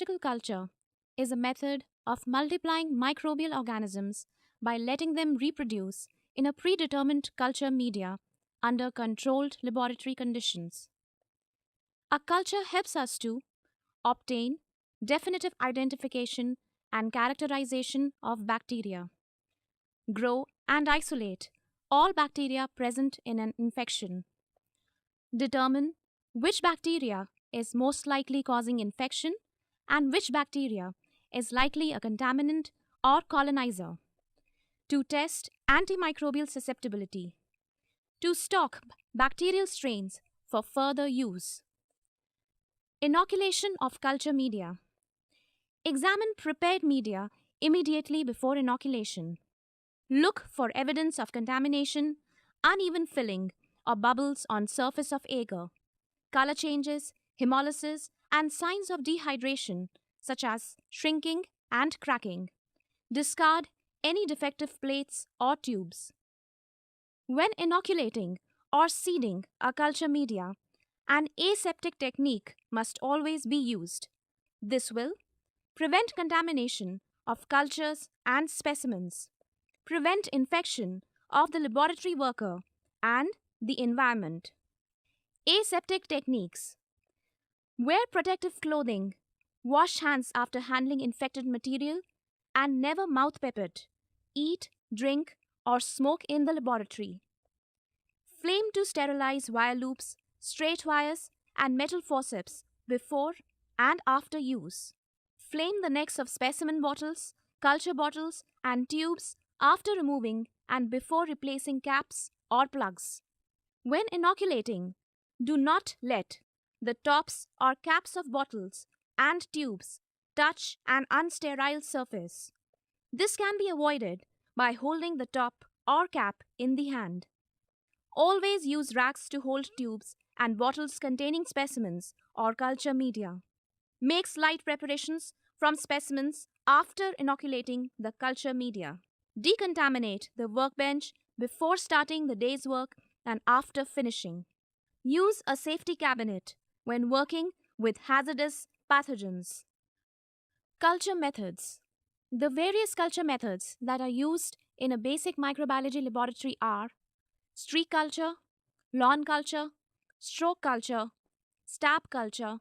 biological culture is a method of multiplying microbial organisms by letting them reproduce in a predetermined culture media under controlled laboratory conditions. A culture helps us to obtain definitive identification and characterization of bacteria, grow and isolate all bacteria present in an infection, determine which bacteria is most likely causing infection and which bacteria is likely a contaminant or colonizer, to test antimicrobial susceptibility, to stock bacterial strains for further use. Inoculation of culture media. Examine prepared media immediately before inoculation. Look for evidence of contamination, uneven filling, or bubbles on surface of agar, color changes, hemolysis, and signs of dehydration such as shrinking and cracking. Discard any defective plates or tubes. When inoculating or seeding a culture media, an aseptic technique must always be used. This will prevent contamination of cultures and specimens, prevent infection of the laboratory worker and the environment. Aseptic techniques. Wear protective clothing, wash hands after handling infected material, and never mouth pipette, eat, drink, or smoke in the laboratory. Flame to sterilize wire loops, straight wires, and metal forceps before and after use. Flame the necks of specimen bottles, culture bottles, and tubes after removing and before replacing caps or plugs. When inoculating, do not let the tops or caps of bottles and tubes touch an unsterile surface. This can be avoided by holding the top or cap in the hand. Always use racks to hold tubes and bottles containing specimens or culture media. Make slight preparations from specimens after inoculating the culture media. Decontaminate the workbench before starting the day's work and after finishing. Use a safety cabinet when working with hazardous pathogens. Culture methods. The various culture methods that are used in a basic microbiology laboratory are streak culture, lawn culture, stroke culture, stab culture,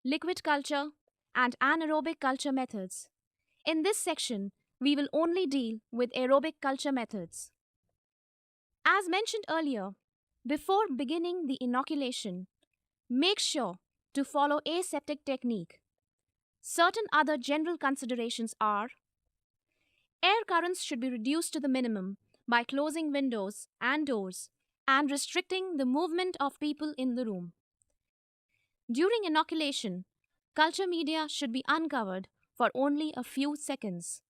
liquid culture, and anaerobic culture methods. In this section, we will only deal with aerobic culture methods. As mentioned earlier, before beginning the inoculation, make sure to follow aseptic technique. Certain other general considerations are: air currents should be reduced to the minimum by closing windows and doors and restricting the movement of people in the room. During inoculation, culture media should be uncovered for only a few seconds.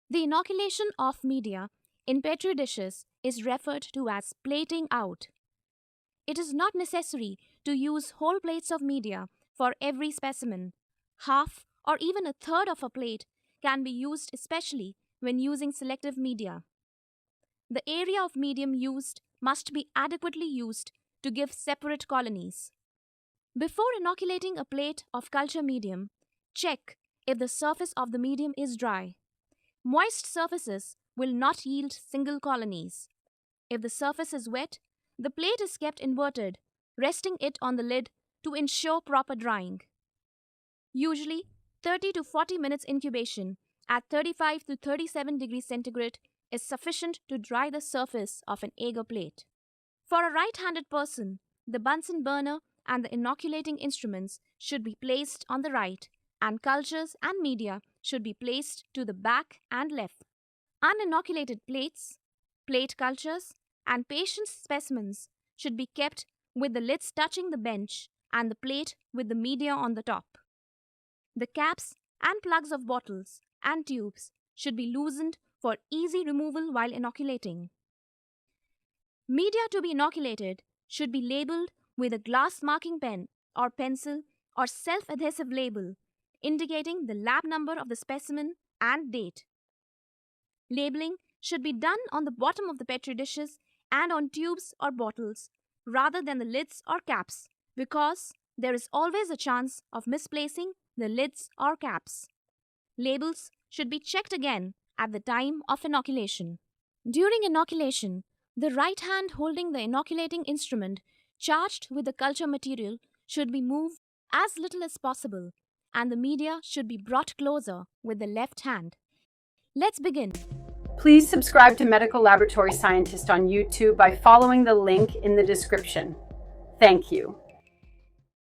The inoculation of media in petri dishes is referred to as plating out. It is not necessary to use whole plates of media for every specimen. Half or even a third of a plate can be used, especially when using selective media. The area of medium used must be adequately used to give separate colonies. Before inoculating a plate of culture medium, check if the surface of the medium is dry. Moist surfaces will not yield single colonies. If the surface is wet, the plate is kept inverted, resting it on the lid to ensure proper drying. Usually, 30 to 40 minutes incubation at 35 to 37 degrees centigrade is sufficient to dry the surface of an agar plate. For a right-handed person, the Bunsen burner and the inoculating instruments should be placed on the right, and cultures and media should be placed to the back and left. Uninoculated plates, plate cultures, and patient's specimens should be kept with the lids touching the bench and the plate with the media on the top. The caps and plugs of bottles and tubes should be loosened for easy removal while inoculating. Media to be inoculated should be labeled with a glass marking pen or pencil or self-adhesive label indicating the lab number of the specimen and date. Labeling should be done on the bottom of the petri dishes and on tubes or bottles rather than the lids or caps, because there is always a chance of misplacing the lids or caps. Labels should be checked again at the time of inoculation. During inoculation, the right hand holding the inoculating instrument charged with the culture material should be moved as little as possible, and the media should be brought closer with the left hand. Let's begin. Please subscribe to Medical Laboratory Scientist on YouTube by following the link in the description. Thank you.